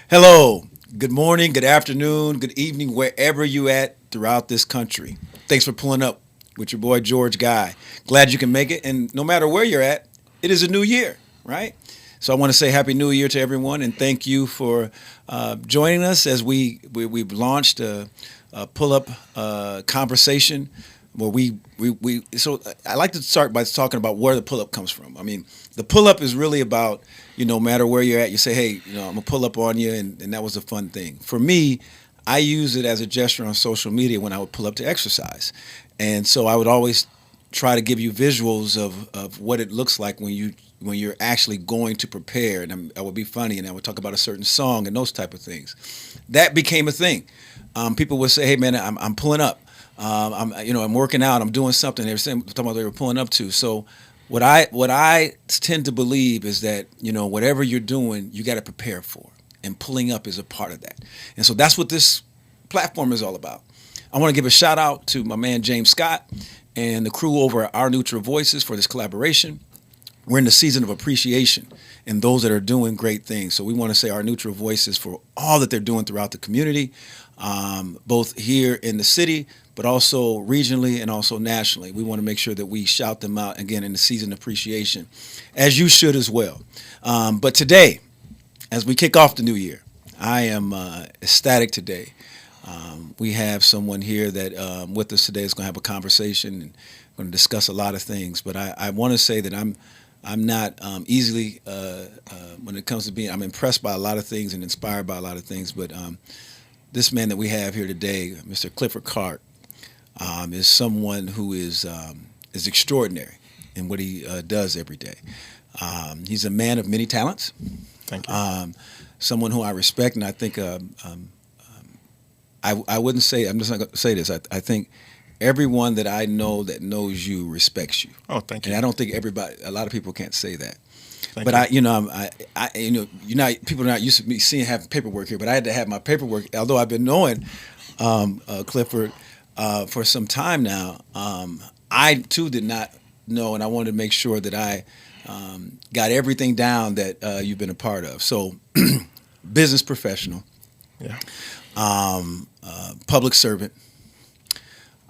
Hello, good morning, good afternoon, good evening, wherever you at throughout this country. Thanks for pulling up with your boy George Guy. Glad you can make it, and no matter where you're at, it is a new year, right? So I want to say Happy New Year to everyone, and thank you for joining us as we've launched a pull-up conversation where we. So I like to start by talking about where the pull-up comes from. I mean, the pull-up is really about, no matter where you're at, you say, hey, I'm gonna pull up on you, and that was a fun thing. For me, I use it as a gesture on social media when I would pull up to exercise, and so I would always try to give you visuals of what it looks like when you're actually going to prepare, and I would be funny, and I would talk about a certain song and those type of things. That became a thing. People would say, "Hey, man, I'm pulling up. I'm working out. I'm doing something." They were talking about they were pulling up to. So, what I tend to believe is that whatever you're doing, you got to prepare for, and pulling up is a part of that. And so that's what this platform is all about. I want to give a shout out to my man James Scott and the crew over at Our Neutral Voices for this collaboration. We're in the season of appreciation and those that are doing great things. So we want to say Our Neutral Voices for all that they're doing throughout the community, both here in the city, but also regionally and also nationally. We want to make sure that we shout them out again in the season of appreciation, as you should as well. But today, as we kick off the new year, I am ecstatic today. We have someone here that with us today is going to have a conversation and going to discuss a lot of things. But I want to say that I'm not easily when it comes to being. I'm impressed by a lot of things and inspired by a lot of things. But this man that we have here today, Mr. Clifford Clarke, is someone who is extraordinary in what he does every day. He's a man of many talents. Thank you. Someone who I respect, and I think I wouldn't say. I'm just not going to say this. I think everyone that I know that knows you respects you. Oh, thank you. And I don't think a lot of people can't say that. Thank But you. people are not used to me seeing having paperwork here. But I had to have my paperwork. Although I've been knowing Clifford for some time now, I too did not know, and I wanted to make sure that I got everything down that you've been a part of. So, business professional, Yeah. public servant,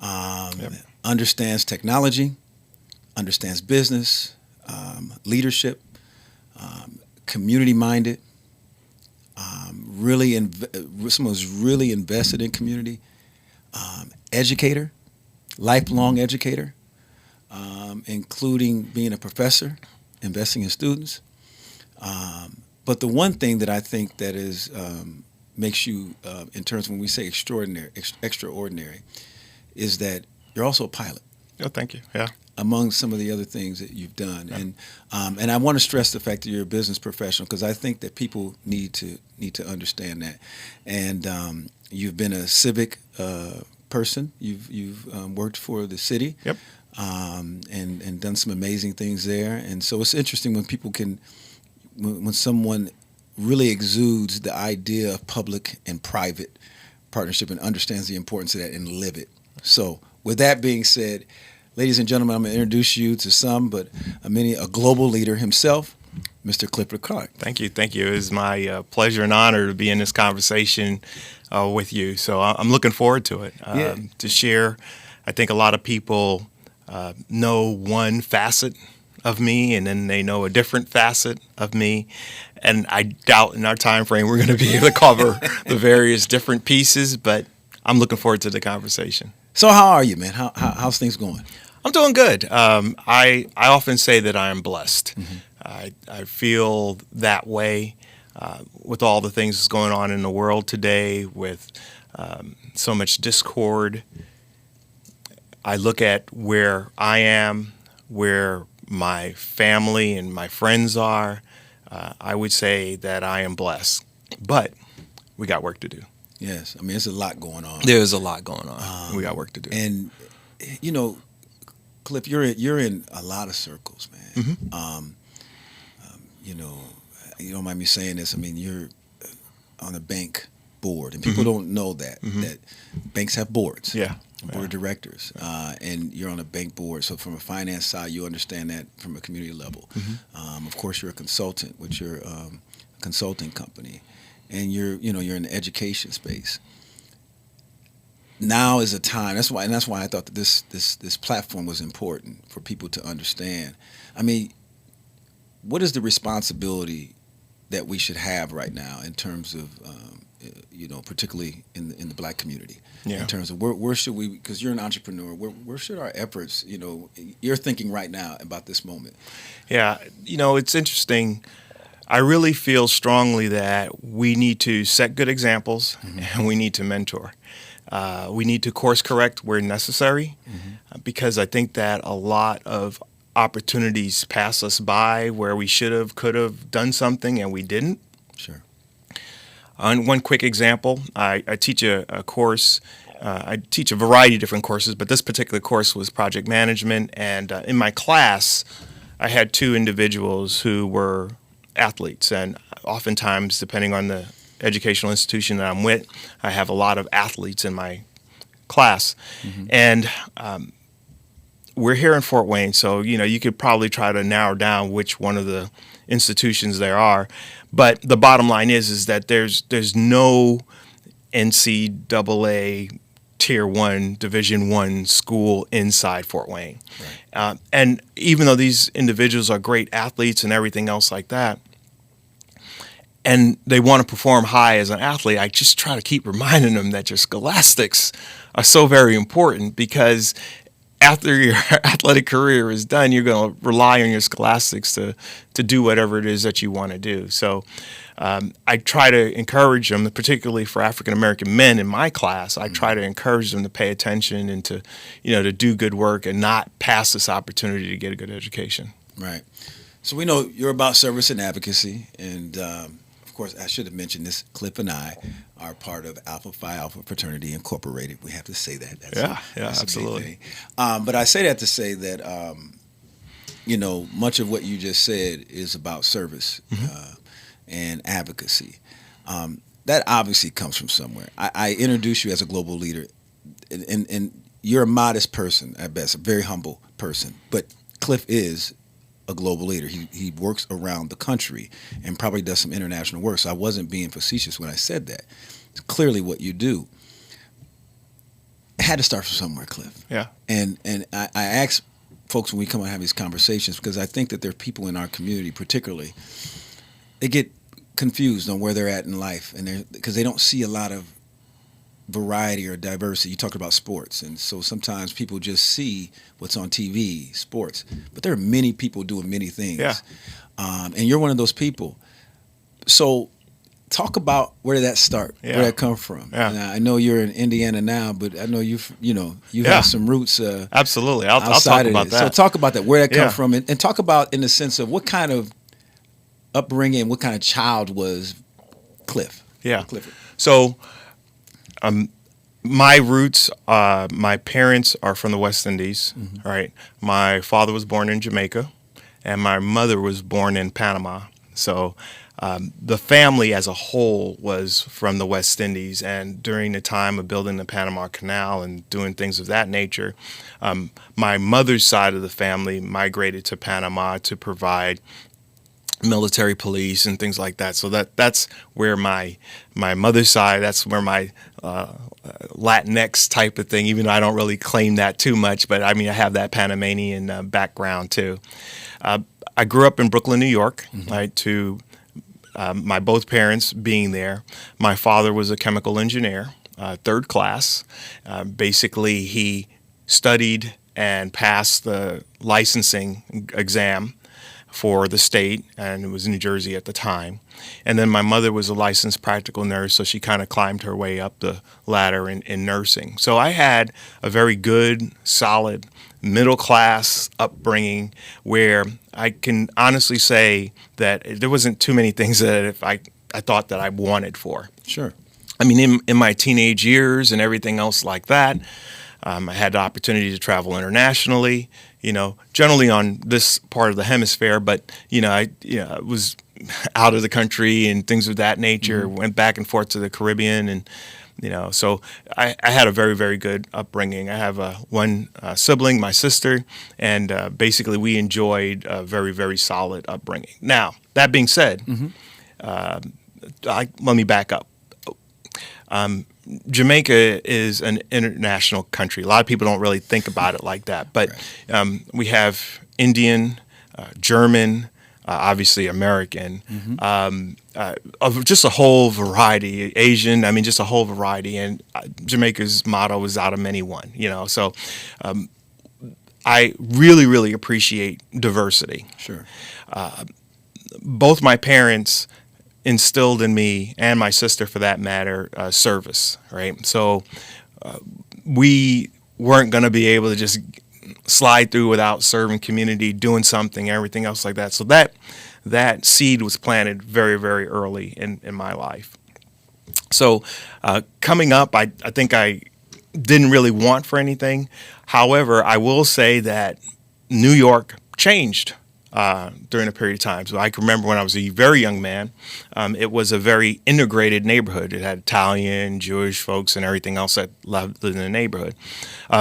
Yep. understands technology, understands business, leadership, community minded, someone who's really invested in community, educator, lifelong educator, including being a professor, investing in students. But the one thing that I think that is makes you, in terms of when we say extraordinary, is that you're also a pilot. Oh, thank you. Yeah. Among some of the other things that you've done, and I want to stress the fact that you're a business professional because I think that people need to understand that. And you've been a civic person. You've worked for the city. Yep. And done some amazing things there. And so it's interesting when people when someone really exudes the idea of public and private partnership and understands the importance of that and live it. So with that being said, ladies and gentlemen, I'm going to introduce you to some, but a global leader himself, Mr. Clifford Clarke. Thank you. Thank you. It is my pleasure and honor to be in this conversation with you. So I'm looking forward to it, to share. I think a lot of people know one facet of me, and then they know a different facet of me. And I doubt in our time frame we're going to be able to cover the various different pieces, but I'm looking forward to the conversation. So how are you, man? How's things going? I'm doing good. I often say that I am blessed. Mm-hmm. I feel that way with all the things that's going on in the world today, with so much discord. I look at where I am, where my family and my friends are. I would say that I am blessed, but we got work to do. Yes, I mean, there's a lot going on. There's a lot going on. We got work to do. And Cliff, you're in a lot of circles, man. Mm-hmm. You don't mind me saying this. I mean, you're on the bank board, and people don't know that banks have boards. Yeah. Board of directors, and you're on a bank board. So from a finance side, you understand that from a community level. Of course, you're a consultant with your consulting company, and you're in the education space. Now is a time. That's why I thought that this platform was important for people to understand. I mean, what is the responsibility that we should have right now in terms of particularly in the Black community? Yeah. In terms of where should we, because you're an entrepreneur, where should our efforts, you're thinking right now about this moment? Yeah, it's interesting. I really feel strongly that we need to set good examples and we need to mentor. We need to course correct where necessary, because I think that a lot of opportunities pass us by where we could have done something and we didn't. Sure. On one quick example, I teach a course. I teach a variety of different courses, but this particular course was project management. And in my class, I had two individuals who were athletes. And oftentimes, depending on the educational institution that I'm with, I have a lot of athletes in my class. And we're here in Fort Wayne, so you could probably try to narrow down which one of the institutions there are. But the bottom line is that there's no NCAA Tier 1, Division 1 school inside Fort Wayne. Right. And even though these individuals are great athletes and everything else like that, and they want to perform high as an athlete, I just try to keep reminding them that your scholastics are so very important, because after your athletic career is done, you're going to rely on your scholastics to do whatever it is that you want to do. So I try to encourage them, particularly for African American men in my class. I try to encourage them to pay attention and to do good work and not pass this opportunity to get a good education. Right. So we know you're about service and advocacy, and of course, I should have mentioned this. Cliff and I are part of Alpha Phi Alpha Fraternity Incorporated. We have to say that. That's absolutely. But I say that to say that, much of what you just said is about service and advocacy. That obviously comes from somewhere. I introduce you as a global leader, and you're a modest person at best, a very humble person. But Cliff is a global leader. He works around the country and probably does some international work. So I wasn't being facetious when I said that. It's clearly what you do. It had to start from somewhere, Cliff. Yeah. And I ask folks when we come and have these conversations, because I think that there are people in our community particularly, they get confused on where they're at in life, and because they don't see a lot of variety or diversity. You talked about sports, and so sometimes people just see what's on TV, sports, but there are many people doing many things. Yeah. And you're one of those people. So talk about where did that start? Yeah. Where did that come from? Yeah. Now, I know you're in Indiana now, but I know you have some roots. Absolutely. I'll talk about that. So talk about that, where that come from, and talk about in the sense of what kind of upbringing, what kind of child was Cliff? Yeah. Clifford. So my roots, my parents are from the West Indies, right? My father was born in Jamaica, and my mother was born in Panama. So the family as a whole was from the West Indies, and during the time of building the Panama Canal and doing things of that nature, my mother's side of the family migrated to Panama to provide military police and things like that. So that's where my mother's side, that's where my Latinx type of thing, even though I don't really claim that too much, but I mean, I have that Panamanian background too. I grew up in Brooklyn, New York, right, to my both parents being there. My father was a chemical engineer, third class. Basically, he studied and passed the licensing exam for the state, and it was in New Jersey at the time. And then my mother was a licensed practical nurse, so she kind of climbed her way up the ladder in nursing. So I had a very good, solid, middle-class upbringing where I can honestly say that there wasn't too many things that I thought that I wanted for. Sure. I mean, in my teenage years and everything else like that, I had the opportunity to travel internationally, generally on this part of the hemisphere, but, I was out of the country and things of that nature. Went back and forth to the Caribbean, and so I had a very, very good upbringing. I have one sibling, my sister, and basically we enjoyed a very, very solid upbringing. Now, that being said, let me back up. Jamaica is an international country. A lot of people don't really think about it like that, but we have Indian, German, obviously American, of just a whole variety, Asian, just a whole variety. And Jamaica's motto is out of many one, So I really, really appreciate diversity. Sure. Both my parents instilled in me, and my sister for that matter, service, right? So we weren't going to be able to just slide through without serving community, doing something, everything else like that. So that seed was planted very, very early in my life. So coming up, I think I didn't really want for anything. However, I will say that New York changed during a period of time. So I can remember when I was a very young man, it was a very integrated neighborhood. It had Italian, Jewish folks, and everything else that lived in the neighborhood.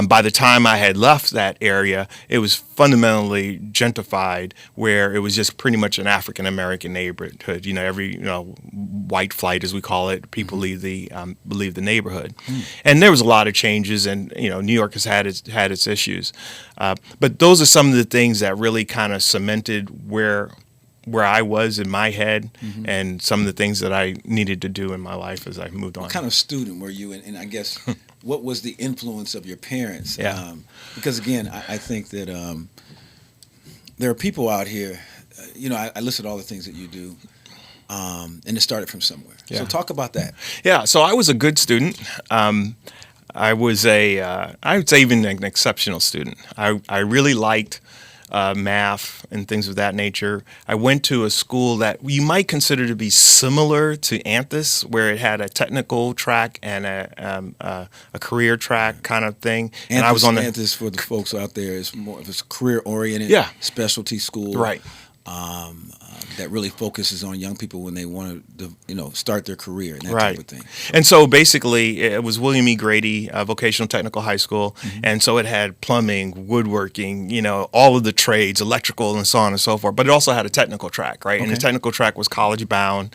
By the time I had left that area, it was fundamentally gentrified, where it was just pretty much an African American neighborhood. Every white flight, as we call it, people leave the neighborhood, and there was a lot of changes. And New York has had its issues, but those are some of the things that really kind of cemented where I was in my head, and some of the things that I needed to do in my life as I moved on. What kind of student were you? And I guess what was the influence of your parents? Yeah. Because again, I think that there are people out here. I listed all the things that you do, and it started from somewhere. Yeah. So talk about that. Yeah. So I was a good student. I was I would say even an exceptional student. I really liked math and things of that nature. I went to a school that you might consider to be similar to Anthus, where it had a technical track and a career track kind of thing. Anthus, and I was on Anthus, for the folks out there, is more of a career-oriented specialty school. Right. That really focuses on young people when they want to, start their career and that type of thing. And so basically, it was William E. Grady Vocational Technical High School, and so it had plumbing, woodworking, all of the trades, electrical, and so on and so forth. But it also had a technical track, right? Okay. And the technical track was college bound,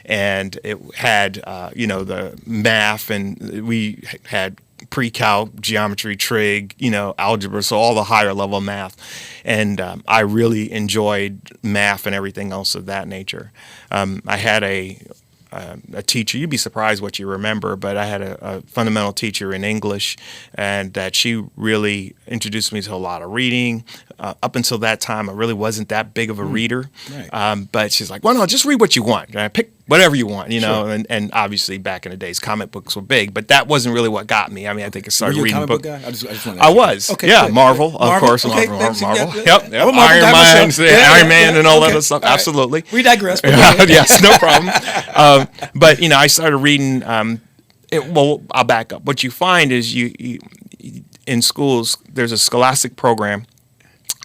and it had the math, and we had pre-calc, geometry, trig, algebra, so all the higher level math. And I really enjoyed math and everything else of that nature. I had a teacher, you'd be surprised what you remember, but I had a fundamental teacher in English, and that she really introduced me to a lot of reading. Up until that time, I really wasn't that big of a reader. Right. But she's like, well, no, just read what you want. Pick whatever you want, Sure. And obviously back in the days, comic books were big, but that wasn't really what got me. I think I started reading a comic book guy? I was. Okay, yeah, good. Marvel, of course. Okay, Marvel. Yep. Iron Man and all that other stuff. Right. Absolutely. We digress. Yes, no problem. But, I started reading, I'll back up. What you find is you in schools, there's a scholastic program,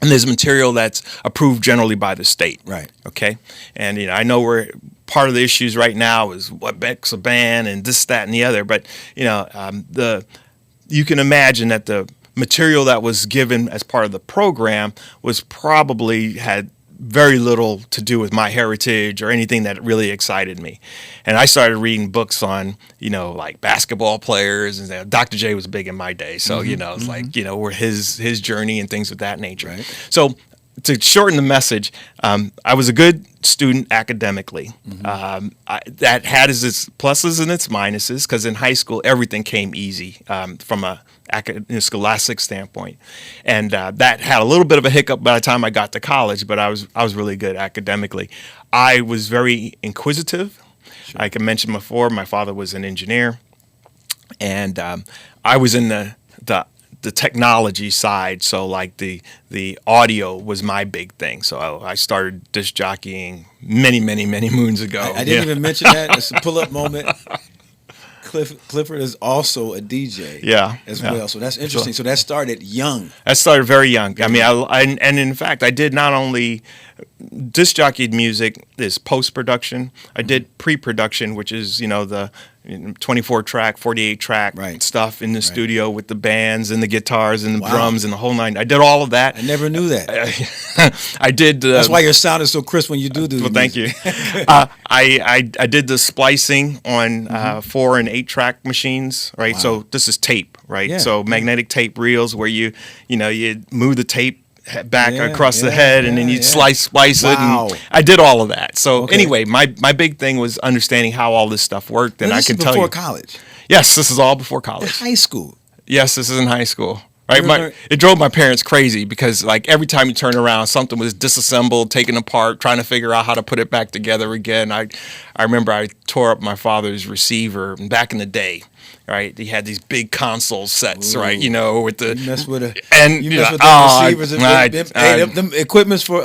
and there's material that's approved generally by the state. Right. Okay. And, I know we're part of the issues right now is what makes a ban and this, that, and the other. But, you can imagine that the material that was given as part of the program was probably had very little to do with my heritage or anything that really excited me. And I started reading books on, like basketball players, and Dr. J was big in my day. So, it's like, where his journey and things of that nature. Right. So to shorten the message, I was a good student academically. That had its pluses and its minuses, because in high school, everything came easy from a scholastic standpoint, and that had a little bit of a hiccup by the time I got to college. But I was really good academically. I was very inquisitive. Sure. Like I mentioned before, my father was an engineer, and I was in the technology side. So like the audio was my big thing. So I started disc jockeying many moons ago. I didn't even mention that. It's a pull-up moment. Clifford is also a DJ as well. So that's interesting. So that started young. That started very young. I mean, and in fact, I did not only disc jockeyed music is post production. I did pre production, which is the 24 track, 48 track stuff in the studio with the bands and the guitars and the drums and the whole nine. I did all of that. I never knew that. I did. That's why your sound is so crisp when you do Well, thank you. I did the splicing on 4 and 8 track machines, right? Wow. So this is tape, right? Yeah. So magnetic tape reels where you move the tape back across the head and then you'd splice it. And I did all of that. So anyway, my big thing was understanding how all this stuff worked. And I can tell you. Before college? Yes, this is all before college. High school? Yes, this is in high school. Right, it drove my parents crazy because like every time you turn around, something was disassembled, taken apart, trying to figure out how to put it back together again. I remember I tore up my father's receiver back in the day. Right, he had these big console sets, right? With the you mess with the receivers, them equipments for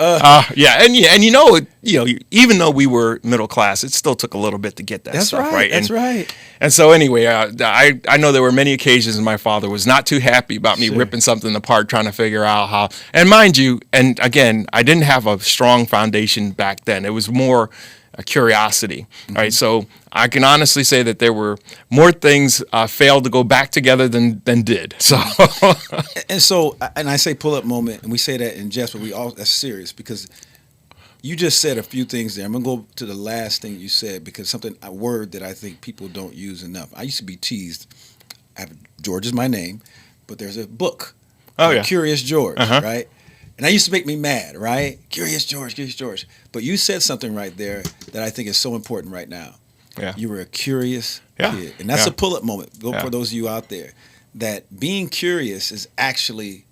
even though we were middle class, it still took a little bit to get that stuff right. That's right. And so anyway, I know there were many occasions my father was not too happy about me ripping something apart, trying to figure out how. And mind you, and again, I didn't have a strong foundation back then. It was more a curiosity, right? So I can honestly say that there were more things failed to go back together than did. So and I say pull up moment, and we say that in jest, but that's serious because you just said a few things there. I'm gonna go to the last thing you said because a word that I think people don't use enough. I used to be teased. George is my name, but there's a book. Curious George, right? And that used to make me mad, right? Curious George. But you said something right there that I think is so important right now. Yeah. You were a curious kid. And that's a pull-up moment for those of you out there, that being curious is actually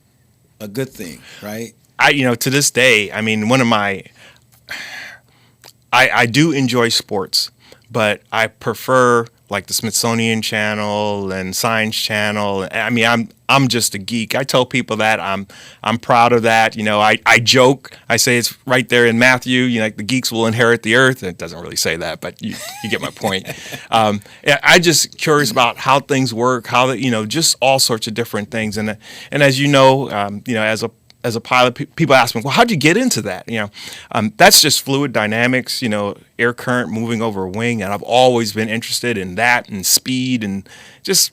a good thing, right? To this day, I mean, one of my... I do enjoy sports, but I prefer like the Smithsonian Channel and Science Channel. I mean, I'm just a geek. I tell people that I'm proud of that. I joke. I say it's right there in Matthew. Like the geeks will inherit the earth. It doesn't really say that, but you get my point. I just curious about how things work, how just all sorts of different things. And as as a pilot, people ask me, well, how'd you get into that? That's just fluid dynamics, air current moving over a wing. And I've always been interested in that and speed and just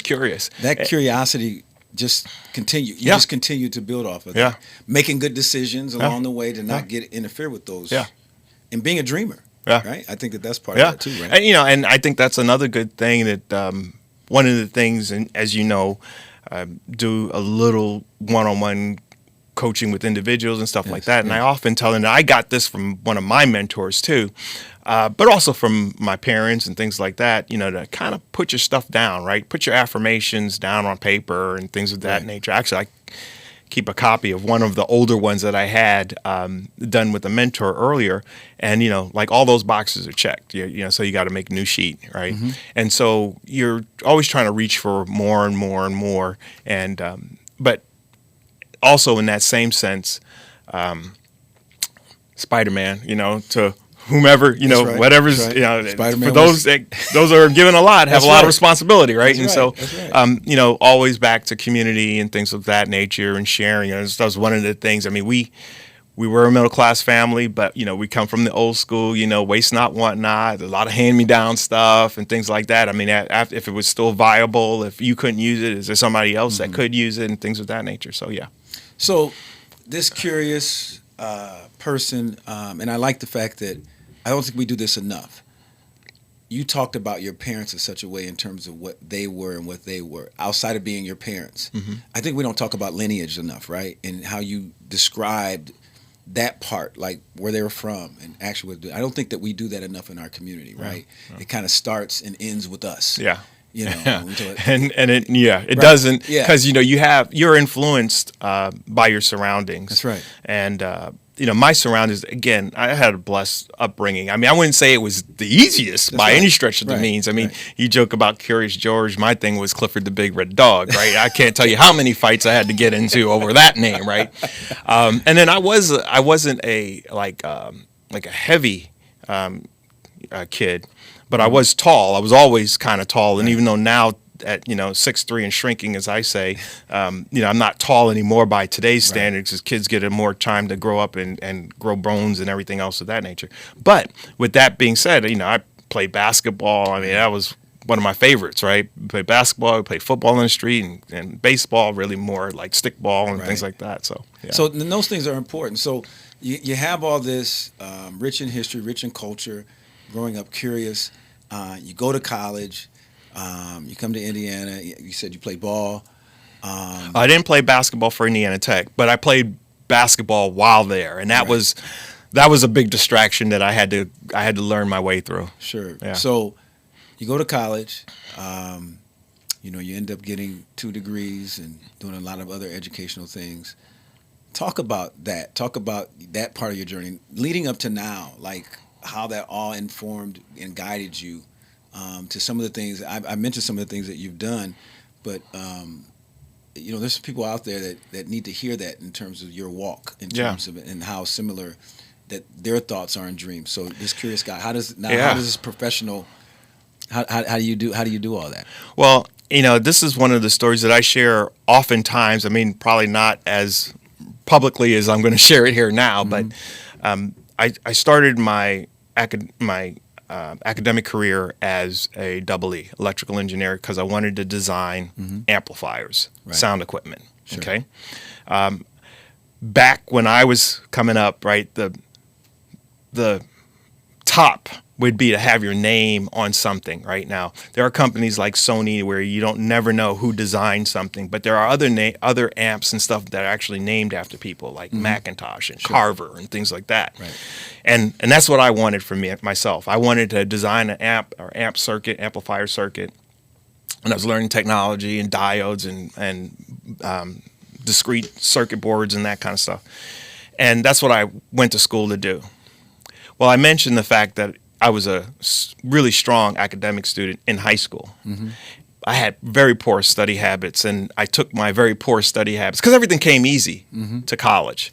curious. That curiosity just continue. You just continue to build off of that. Making good decisions along the way to not get interfere with those. Yeah. And being a dreamer. Yeah. Right? I think that's part of that too, right? And I think that's another good thing that one of the things, and as you know, do a little one-on-one coaching with individuals and stuff like that. And I often tell them that I got this from one of my mentors too, but also from my parents and things like that, to kind of put your stuff down, right? Put your affirmations down on paper and things of that nature. Actually, I keep a copy of one of the older ones that I had done with a mentor earlier. And, like all those boxes are checked, so you got to make a new sheet, right? Mm-hmm. And so you're always trying to reach for more and more and more. And, but also in that same sense, Spider-Man, to whomever, whatever's, for those are given a lot, have a lot of responsibility, right? And so, always back to community and things of that nature and sharing. That was one of the things. I mean, we were a middle class family, but we come from the old school, waste not, want not. A lot of hand me down stuff and things like that. I mean, if it was still viable, if you couldn't use it, is there somebody else that could use it and things of that nature? So yeah. So this curious person, and I like the fact that I don't think we do this enough. You talked about your parents in such a way in terms of what they were and what they were outside of being your parents. Mm-hmm. I think we don't talk about lineage enough, right? And how you described that part, like where they were from and actually, I don't think that we do that enough in our community, right? Yeah. It kind of starts and ends with us. Yeah. It doesn't, because you're influenced by your surroundings. That's right. And my surroundings, again, I had a blessed upbringing. I mean, I wouldn't say it was the easiest by any stretch of the means. I mean, you joke about Curious George. My thing was Clifford the Big Red Dog, right? I can't tell you how many fights I had to get into over that name, right? And then I wasn't a heavy kid. But I was tall. I was always kind of tall. And even though now at 6'3" and shrinking, as I say. I'm not tall anymore by today's standards, because kids get more time to grow up and grow bones and everything else of that nature. But with that being said, I played basketball. I mean, that was one of my favorites, right? We played basketball, we played football in the street, and baseball, really more like stickball and things like that. So, yeah. So those things are important. So you have all this rich in history, rich in culture, growing up curious. You go to college. You come to Indiana. You said you played ball. I didn't play basketball for Indiana Tech, but I played basketball while there, and that was a big distraction that I had to learn my way through. Sure. Yeah. So you go to college. You end up getting 2 degrees and doing a lot of other educational things. Talk about that. Talk about that part of your journey leading up to now, like how that all informed and guided you to some of the things. I mentioned some of the things that you've done, but there's people out there that need to hear that in terms of your walk, in terms of it, and how similar that their thoughts are in dreams. So this curious guy, how does this professional, how do you do all that? Well, this is one of the stories that I share oftentimes. I mean, probably not as publicly as I'm going to share it here now, but I started my academic career as a EE, electrical engineer, because I wanted to design amplifiers, sound equipment. Sure. Okay. Back when I was coming up, right, the top would be to have your name on something. Right now, there are companies like Sony where you don't never know who designed something, but there are other amps and stuff that are actually named after people, like Macintosh and Carver and things like that. Right. And that's what I wanted for myself. I wanted to design an amp circuit, amplifier circuit, and I was learning technology and diodes and discrete circuit boards and that kind of stuff. And that's what I went to school to do. Well, I mentioned the fact that I was a really strong academic student in high school. I had very poor study habits, and I took my very poor study habits, because everything came easy to college.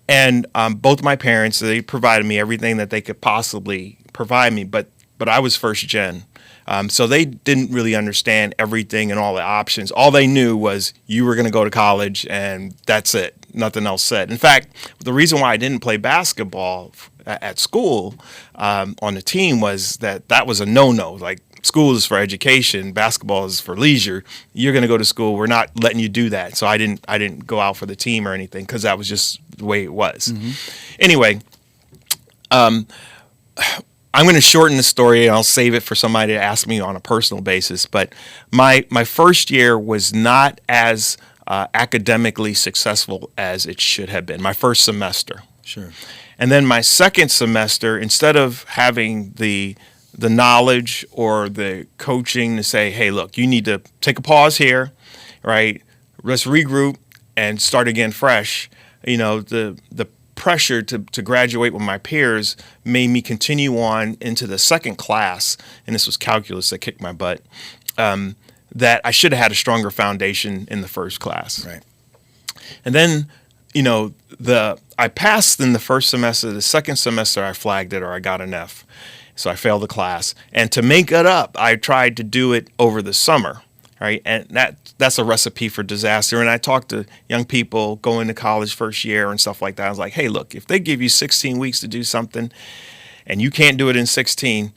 And both my parents, they provided me everything that they could possibly provide me, but I was first gen. So they didn't really understand everything and all the options. All they knew was you were going to go to college, and that's it. Nothing else said. In fact, the reason why I didn't play basketball at school on the team was that was a no-no. Like, school is for education, basketball is for leisure. You're going to go to school. We're not letting you do that. So I didn't go out for the team or anything, because that was just the way it was. Anyway, I'm going to shorten the story, and I'll save it for somebody to ask me on a personal basis. But my first year was not as academically successful as it should have been. My first semester. Sure. And then my second semester, instead of having the knowledge or the coaching to say, hey, look, you need to take a pause here, right? Let's regroup and start again fresh. The pressure to graduate with my peers made me continue on into the second class, and this was calculus that kicked my butt, that I should have had a stronger foundation in the first class. Right. And then, I passed in the first semester. The second semester, I flagged it, or I got an F. So I failed the class. And to make it up, I tried to do it over the summer, right? And that's a recipe for disaster. And I talked to young people going to college first year and stuff like that. I was like, hey, look, if they give you 16 weeks to do something and you can't do it in 16,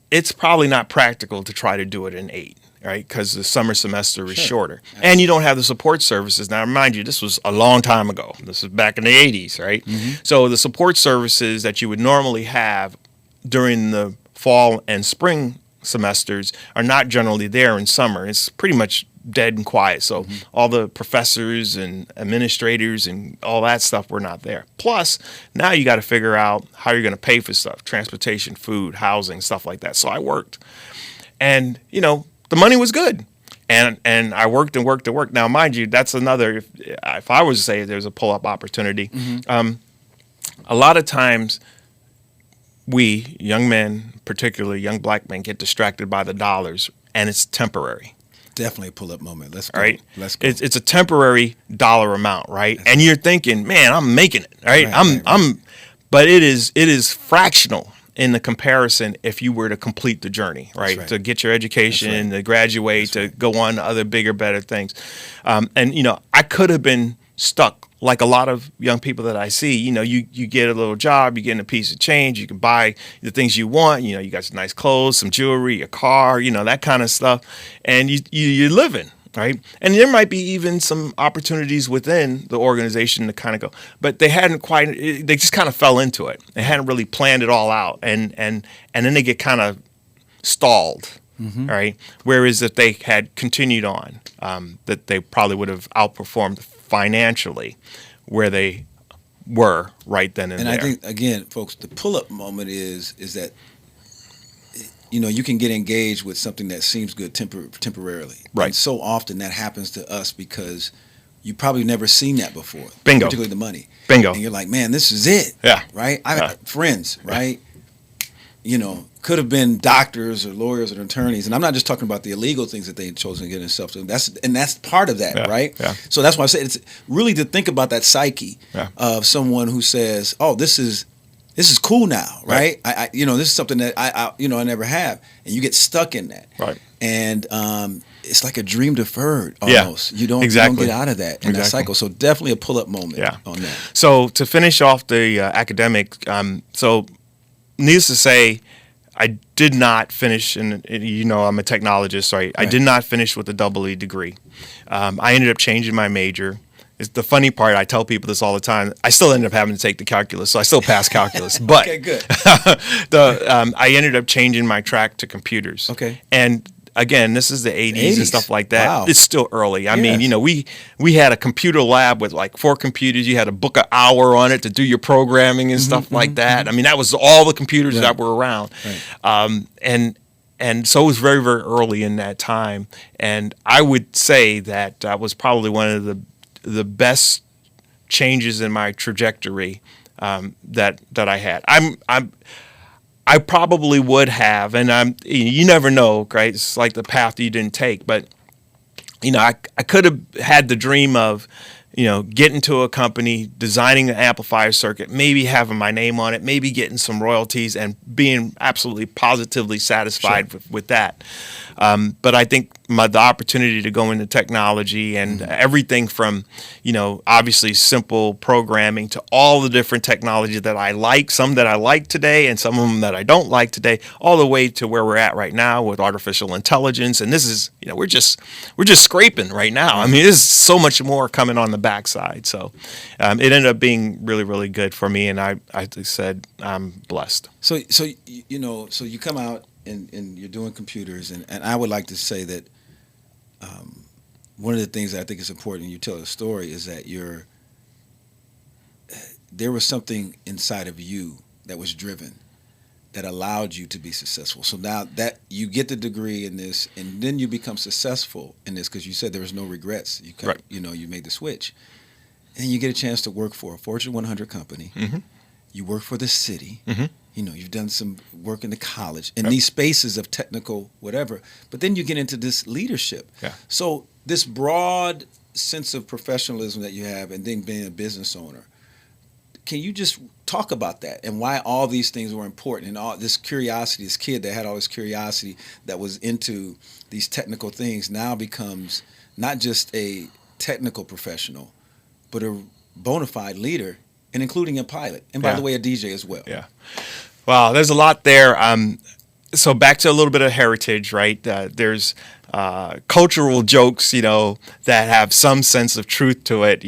it's probably not practical to try to do it in 8. Right, because the summer semester is shorter, and you don't have the support services. Now, remind you, this was a long time ago. This was back in the 80s, right? So the support services that you would normally have during the fall and spring semesters are not generally there in summer. It's pretty much dead and quiet. So all the professors and administrators and all that stuff were not there. Plus, now you got to figure out how you're going to pay for stuff, transportation, food, housing, stuff like that. So I worked, and the money was good, and I worked and worked and worked. Now, mind you, that's another. If I was to say there's a pull-up opportunity, a lot of times we young men, particularly young black men, get distracted by the dollars, and it's temporary. Definitely a pull-up moment. Let's go. Right? Let's go. It's a temporary dollar amount, right? You're thinking, man, I'm making it, right? But it is fractional. in the comparison if you were to complete the journey, right? To get your education, to graduate, to go on to other bigger, better things. And, I could have been stuck like a lot of young people that I see. You get a little job, you get a piece of change, you can buy the things you want. You got some nice clothes, some jewelry, a car, that kind of stuff. And you're living. Right. And there might be even some opportunities within the organization to kind of go, but they just kind of fell into it. They hadn't really planned it all out. And then they get kind of stalled. Right. Whereas if they had continued on, that they probably would have outperformed financially where they were right then and there. And I think, again, folks, the pull-up moment is that, you can get engaged with something that seems good temporarily. Right. And so often that happens to us because you probably never seen that before. Bingo. Particularly the money. Bingo. And you're like, man, this is it. Yeah. Right? I have friends, right? Could have been doctors or lawyers or attorneys. And I'm not just talking about the illegal things that they had chosen to get themselves to. That's part of that, right? Yeah. So that's why I say it's really to think about that psyche of someone who says, oh, this is cool now, right? This is something that I never have, and you get stuck in that, right? And it's like a dream deferred almost. You don't get out of that in that cycle. So definitely a pull up moment on that. So to finish off the academic, so needless to say, I did not finish, and I'm a technologist, right? I did not finish with a double E degree. I ended up changing my major. It's the funny part. I tell people this all the time. I still ended up having to take the calculus, so I still passed calculus. But okay, good. I ended up changing my track to computers. Okay. And again, this is the 80s and stuff like that. Wow. It's still early. I mean, we had a computer lab with like 4 computers. You had to book an hour on it to do your programming and stuff like that. I mean, that was all the computers that were around. Right. And so it was very, very early in that time. And I would say that was probably one of the best changes in my trajectory that I had. I probably would have, and you never know, right? It's like the path you didn't take, but I could have had the dream of getting to a company, designing an amplifier circuit, maybe having my name on it, maybe getting some royalties, and being absolutely positively satisfied with that. But I think the opportunity to go into technology and everything from, obviously simple programming to all the different technology that I like, some that I like today and some of them that I don't like today, all the way to where we're at right now with artificial intelligence. And this is, we're just scraping right now. I mean, there's so much more coming on the backside. So it ended up being really, really good for me. And I said, I'm blessed. So you come out and you're doing computers, and I would like to say that one of the things that I think is important, you tell a story, is that there was something inside of you that was driven, that allowed you to be successful. So now that you get the degree in this, and then you become successful in this, because you said there was no regrets. You made the switch, and you get a chance to work for a Fortune 100 company. Mm-hmm. You work for the city. Mm-hmm. You've done some work in the college in these spaces of technical whatever, but then you get into this leadership. Yeah. So this broad sense of professionalism that you have, and then being a business owner, can you just talk about that and why all these things were important, and all this curiosity, this kid that had all this curiosity that was into these technical things now becomes not just a technical professional, but a bona fide leader, and including a pilot, and by the way, a DJ as well. Yeah. Wow, there's a lot there. So back to a little bit of heritage, right? There's cultural jokes, that have some sense of truth to it.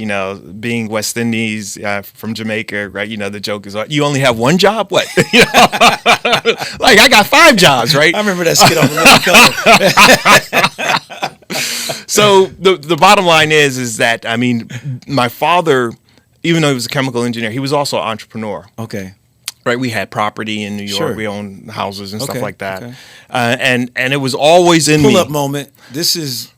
Being West Indies from Jamaica, right? The joke is, you only have one job? What? Like I got 5 jobs, right? I remember that skit on the So the bottom line is that, I mean, my father, even though he was a chemical engineer, he was also an entrepreneur. Okay. Right, we had property in New York. Sure. We owned houses and stuff like that. Okay. And it was always in me. Pull up moment. This is,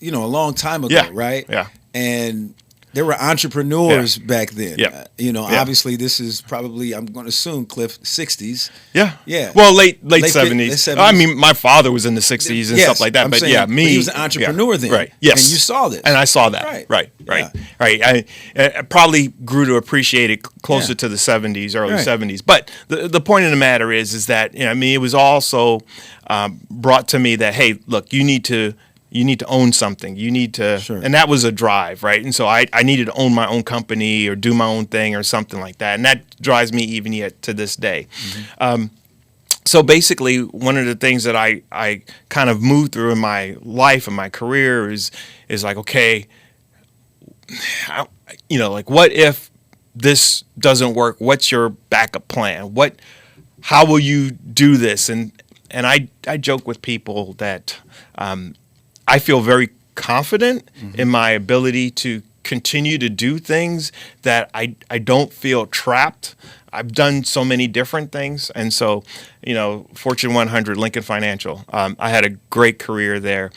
a long time ago, right? Yeah. And There were entrepreneurs back then. Yeah. Obviously this is probably, I'm going to assume, Cliff, 60s. Yeah. Yeah. Well, late 70s. I mean, my father was in the 60s and stuff like that. I'm But saying, yeah, me. But he was an entrepreneur then. Right. Yes. And you saw this. And I saw that. Right. I probably grew to appreciate it closer to the 70s, early 70s. But the point of the matter is that, it was also brought to me that, hey, look, you need to own something. You need to, and that was a drive, right? And so I needed to own my own company or do my own thing or something like that. And that drives me even yet to this day. Mm-hmm. So basically, one of the things that I kind of moved through in my life and my career is like, okay, what if this doesn't work? What's your backup plan? How will you do this? And I joke with people that I feel very confident in my ability to continue to do things, that I don't feel trapped. I've done so many different things. And so, Fortune 100, Lincoln Financial, I had a great career there.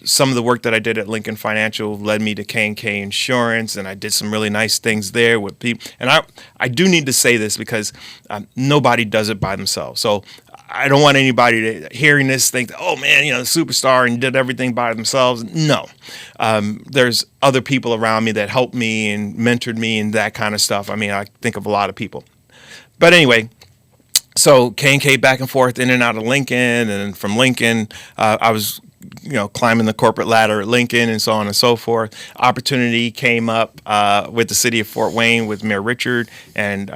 Some of the work that I did at Lincoln Financial led me to K&K Insurance, and I did some really nice things there with people. And I do need to say this because nobody does it by themselves. So I don't want anybody to hearing this think, oh man, superstar and did everything by themselves. No, there's other people around me that helped me and mentored me and that kind of stuff. I mean, I think of a lot of people. But anyway, so K&K back and forth in and out of Lincoln, and from Lincoln, I was climbing the corporate ladder at Lincoln and so on and so forth. Opportunity came up with the city of Fort Wayne with Mayor Richard and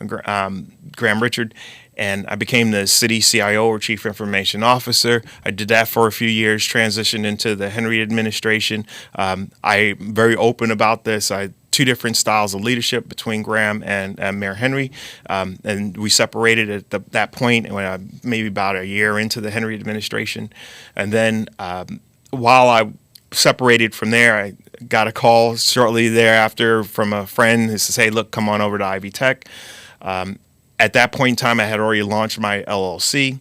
Graham Richard. And I became the city CIO, or Chief Information Officer. I did that for a few years, transitioned into the Henry administration. I'm very open about this. I had two different styles of leadership between Graham and Mayor Henry. And we separated at that point, maybe about a year into the Henry administration. And then while I separated from there, I got a call shortly thereafter from a friend who says, hey, look, come on over to Ivy Tech. At that point in time, I had already launched my LLC.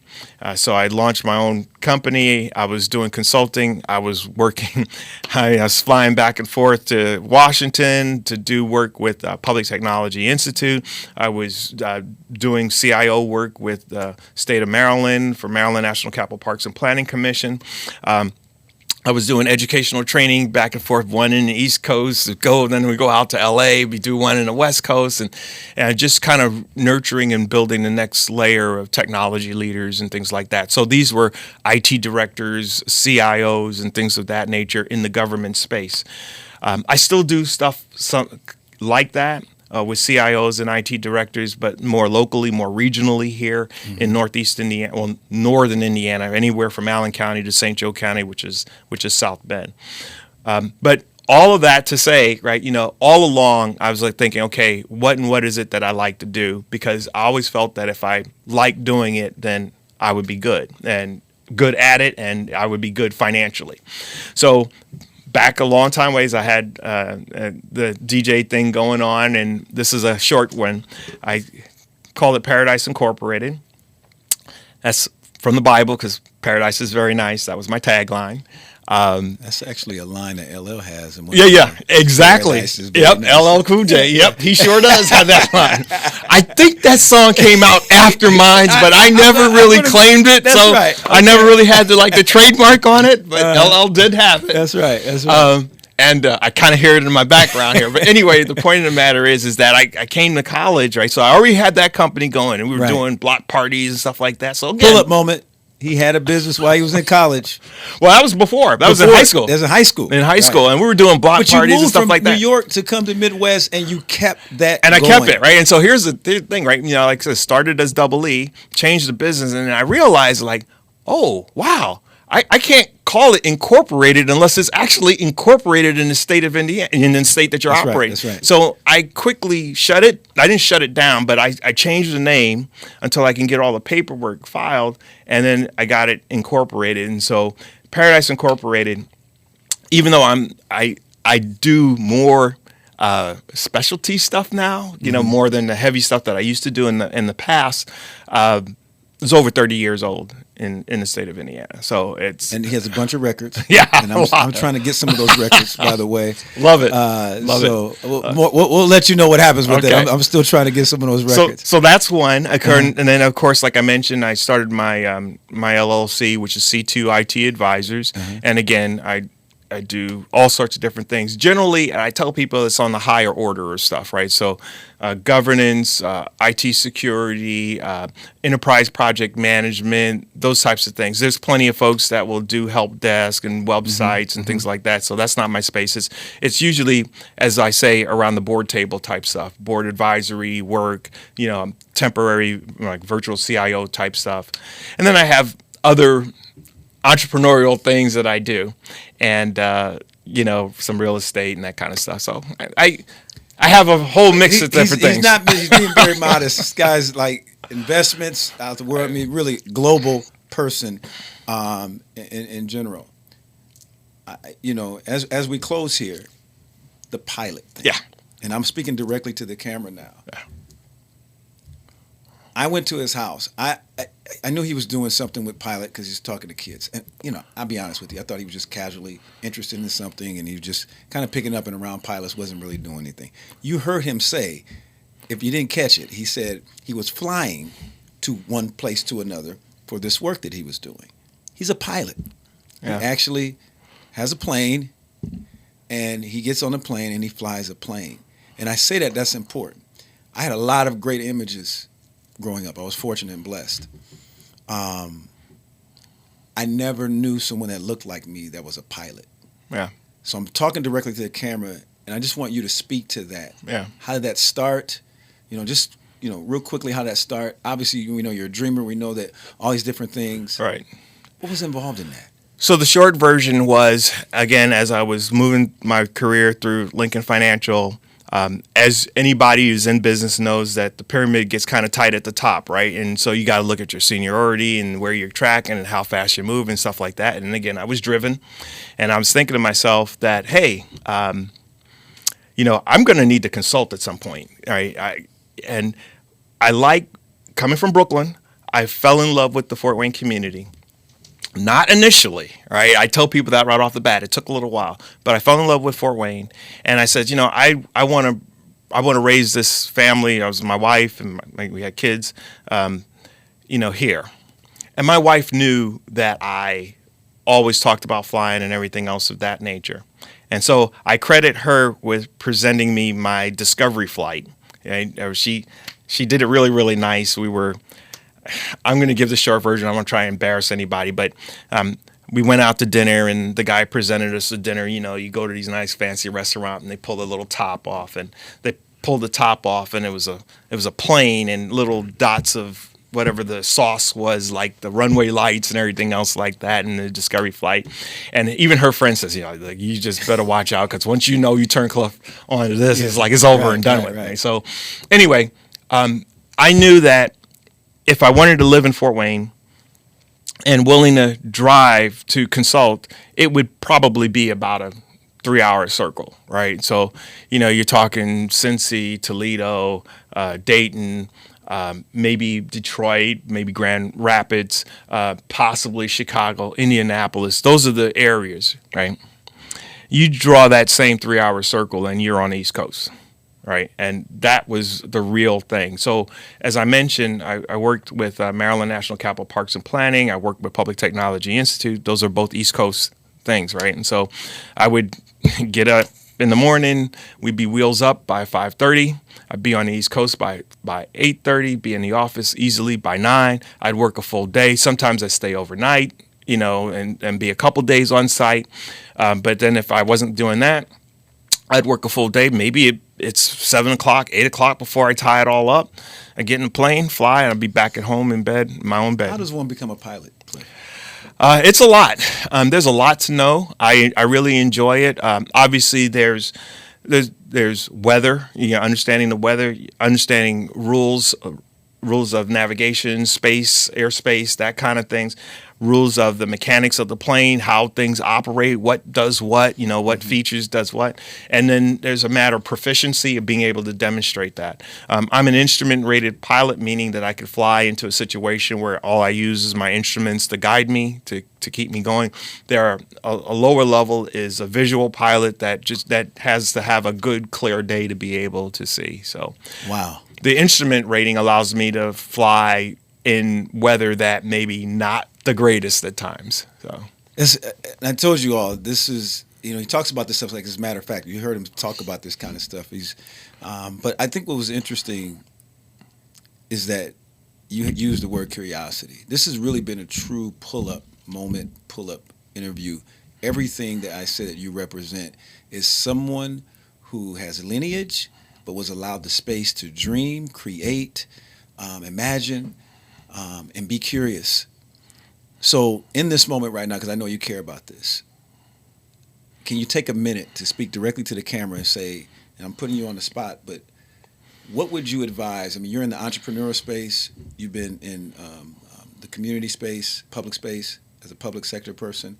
So I launched my own company. I was doing consulting. I was working. I was flying back and forth to Washington to do work with Public Technology Institute. I was doing CIO work with the state of Maryland for Maryland National Capital Parks and Planning Commission. I was doing educational training back and forth, one in the East Coast, then we go out to LA, we do one in the West Coast, and just kind of nurturing and building the next layer of technology leaders and things like that. So these were IT directors, CIOs, and things of that nature in the government space. I still do stuff like that. With CIOs and IT directors, but more locally, more regionally here in Northeast Indiana, Northern Indiana, anywhere from Allen County to St. Joe County, which is South Bend. But all of that to say, right, all along I was like thinking, okay, what is it that I like to do? Because I always felt that if I liked doing it, then I would be good at it, and I would be good financially. So back a long time ways, I had the DJ thing going on, and this is a short one. I called it Paradise Incorporated. That's from the Bible, because paradise is very nice. That was my tagline. That's actually a line that LL has. Exactly. Yep, nice. LL Cool J. Yep, he sure does have that line. I think that song came out after mine, but I never really claimed it, so right. Okay. I never really had the trademark on it, but LL did have it. That's right. And I kind of hear it in my background here. But anyway, the point of the matter is that I came to college, right? So I already had that company going, and we were doing block parties and stuff like that. So again, pull-up moment. He had a business while he was in college. Well, that was before. That was in high school. That was in high school. In high school, and we were doing block parties and stuff like that. But you moved from New York to come to Midwest, and you kept that And going. I kept it, right? And so here's the thing, right? Like I said, started as Double E, changed the business, and then I realized, oh, wow, I can't call it incorporated unless it's actually incorporated in the state of Indiana, in the state that you're operating. That's right. So I quickly shut it. I didn't shut it down, but I changed the name until I can get all the paperwork filed, and then I got it incorporated. And so Paradise Incorporated, even though I do more specialty stuff now, more than the heavy stuff that I used to do in the past, is over 30 years old. in the state of Indiana. So it's And he has a bunch of records. Yeah, And I'm trying to get some of those records, by the way. Love it. Love it. We'll let you know what happens with okay. it. I'm still trying to get some of those records. So that's one occurred, and then of course, like I mentioned, I started my my LLC, which is C2 IT Advisors, and again, I do all sorts of different things. Generally, I tell people it's on the higher order of stuff, right? So governance, IT security, enterprise project management, those types of things. There's plenty of folks that will do help desk and websites and things like that. So that's not my space. It's usually, as I say, around the board table type stuff, board advisory work, temporary like virtual CIO type stuff. And then I have other entrepreneurial things that I do, and some real estate and that kind of stuff. So I have a whole mix of different things. He's being very modest. This guy's like investments out the world. I mean, really global person in general. As we close here, the pilot thing. Yeah. And I'm speaking directly to the camera now. Yeah. I went to his house. I knew he was doing something with pilot because he's talking to kids. And, I'll be honest with you. I thought he was just casually interested in something, and he was just kind of picking up and around pilots, wasn't really doing anything. You heard him say, if you didn't catch it, he said he was flying to one place to another for this work that he was doing. He's a pilot. Yeah. He actually has a plane, and he gets on the plane, and he flies a plane. And I say that's important. I had a lot of great images growing up. I was fortunate and blessed. I never knew someone that looked like me that was a pilot. Yeah. So I'm talking directly to the camera, and I just want you to speak to that. Yeah. How did that start? Real quickly, how did that start? Obviously, we know you're a dreamer. We know that all these different things. Right. What was involved in that? So the short version was, again, as I was moving my career through Lincoln Financial, as anybody who's in business knows that the pyramid gets kind of tight at the top, right? And so you got to look at your seniority and where you're tracking and how fast you move and stuff like that. And again, I was driven, and I was thinking to myself that, hey, I'm going to need to consult at some point, right? I like coming from Brooklyn. I fell in love with the Fort Wayne community. Not initially, right? I tell people that right off the bat. It took a little while, but I fell in love with Fort Wayne, and I said, I want to raise this family. I was my wife, and we had kids, here. And my wife knew that I always talked about flying and everything else of that nature, and so I credit her with presenting me my discovery flight. She did it really, really nice. I'm going to give the short version. I'm going to try and embarrass anybody, but we went out to dinner, and the guy presented us the dinner. You go to these nice fancy restaurant, and they pull the little top off, and they pulled the top off, and it was a plane and little dots of whatever the sauce was, like the runway lights and everything else like that, and the discovery flight. And even her friend says, you just better watch out, because once you turn Cliff onto this, it's like it's over and done with. Right. So anyway, I knew that if I wanted to live in Fort Wayne and willing to drive to consult, it would probably be about a 3-hour circle, right? So, you're talking Cincy, Toledo, Dayton, maybe Detroit, maybe Grand Rapids, possibly Chicago, Indianapolis. Those are the areas, right? You draw that same 3-hour circle, and you're on the East Coast. Right, and that was the real thing. So, as I mentioned, I worked with Maryland National Capital Parks and Planning. I worked with Public Technology Institute. Those are both East Coast things, right? And so, I would get up in the morning. We'd be wheels up by 5:30. I'd be on the East Coast by 8:30. Be in the office easily by 9. I'd work a full day. Sometimes I'd stay overnight, and be a couple days on site. But then if I wasn't doing that, I'd work a full day. Maybe it's 7 o'clock, 8 o'clock before I tie it all up. I get in the plane, fly, and I'll be back at home in bed, in my own bed. How does one become a pilot? It's a lot. There's a lot to know. I really enjoy it. Obviously, there's weather. Understanding the weather, understanding rules of navigation, space, airspace, that kind of things. rules of the mechanics of the plane, how things operate, what does what, what features does what. And then there's a matter of proficiency of being able to demonstrate that. I'm an instrument rated pilot, meaning that I could fly into a situation where all I use is my instruments to guide me, to keep me going. There are a lower level is a visual pilot that has to have a good, clear day to be able to see. So wow. The instrument rating allows me to fly in weather that maybe not the greatest at times. So I told you all, this is, he talks about this stuff like, as a matter of fact, you heard him talk about this kind of stuff. But I think what was interesting is that you had used the word curiosity. This has really been a true pull-up moment, pull-up interview. Everything that I said that you represent is someone who has lineage, but was allowed the space to dream, create, imagine, and be curious. So in this moment right now, because I know you care about this, can you take a minute to speak directly to the camera and say, and I'm putting you on the spot, but what would you advise? I mean, you're in the entrepreneurial space. You've been in the community space, public space, as a public sector person.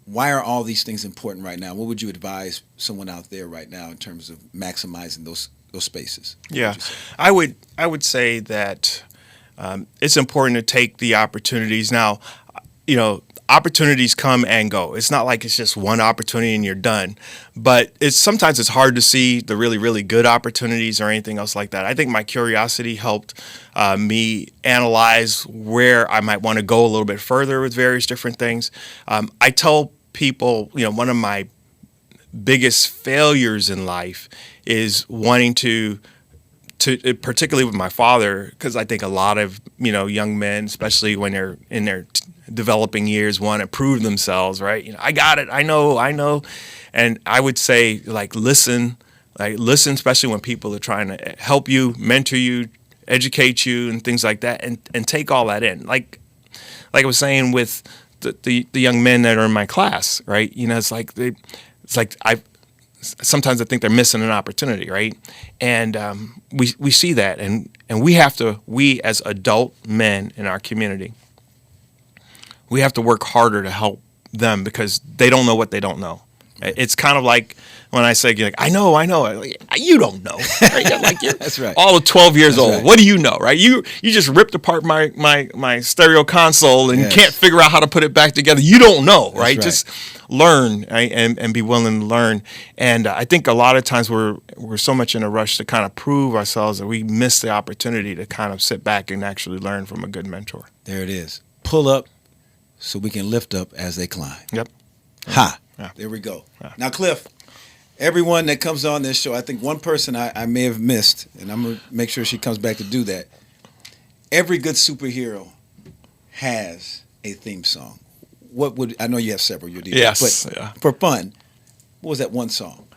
Why are all these things important right now? What would you advise someone out there right now in terms of maximizing those spaces? Yeah, I would say that it's important to take the opportunities. Now, opportunities come and go. It's not like it's just one opportunity and you're done. But sometimes it's hard to see the really, really good opportunities or anything else like that. I think my curiosity helped me analyze where I might want to go a little bit further with various different things. I tell people, one of my biggest failures in life is wanting to particularly with my father, because I think a lot of young men, especially when they're in their developing years, want to prove themselves, right? I got it, I know, and I would say listen, especially when people are trying to help you, mentor you, educate you, and things like that, and take all that in. Like I was saying with the young men that are in my class, right? Sometimes I think they're missing an opportunity, right? And we see that, and we as adult men in our community, we have to work harder to help them because they don't know what they don't know. It's kind of like when I say, I know. You don't know. Right? That's right. All of 12 years That's old. right. What do you know, right? You just ripped apart my stereo console and can't figure out how to put it back together. You don't know, right? Right. Just learn, right? and be willing to learn. And I think a lot of times we're so much in a rush to kind of prove ourselves that we miss the opportunity to kind of sit back and actually learn from a good mentor. There it is. Pull up so we can lift up as they climb. Yep. Ha. Yeah. There we go. Yeah. Now, Cliff, everyone that comes on this show, I think one person I may have missed, and I'm going to make sure she comes back to do that. Every good superhero has a theme song. I know you have several, you're DJ, Yes. but for fun, what was that one song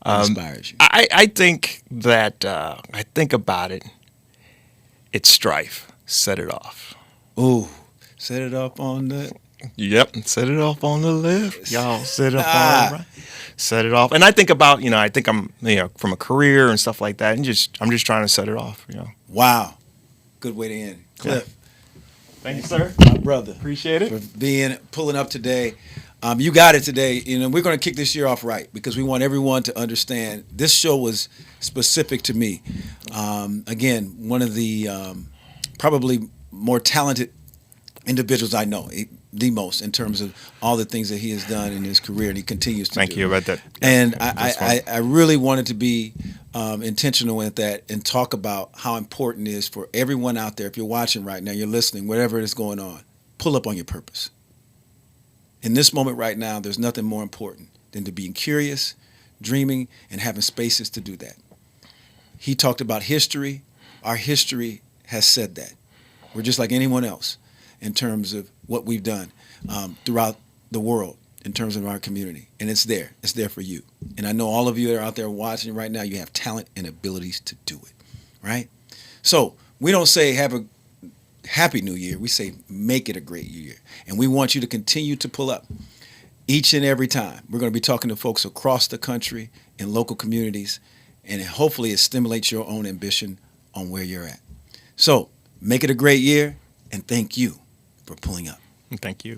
that inspires you? I think that I think about it. It's Strife. Set it off. Ooh, set it up on the... Yep, set it off on the left. Y'all set it up on the right. Set it off. And I think about, I think I'm, from a career and stuff like that, and I'm just trying to set it off, Wow. Good way to end. Cliff. Yeah. Thank you, sir. My brother. Appreciate it. For pulling up today. You got it today. We're going to kick this year off right because we want everyone to understand this show was specific to me. Again, one of the probably more talented individuals I know, the most in terms of all the things that he has done in his career, and he continues to do. Thank you about that. And I really wanted to be intentional with that and talk about how important it is for everyone out there. If you're watching right now, you're listening, whatever is going on, pull up on your purpose. In this moment right now, there's nothing more important than to being curious, dreaming, and having spaces to do that. He talked about history. Our history has said that. We're just like anyone else in terms of what we've done throughout the world in terms of our community. And it's there. It's there for you. And I know all of you that are out there watching right now, you have talent and abilities to do it, right? So we don't say have a happy new year. We say make it a great year. And we want you to continue to pull up each and every time. We're going to be talking to folks across the country in local communities, and hopefully it stimulates your own ambition on where you're at. So make it a great year. And thank you for pulling up. And thank you.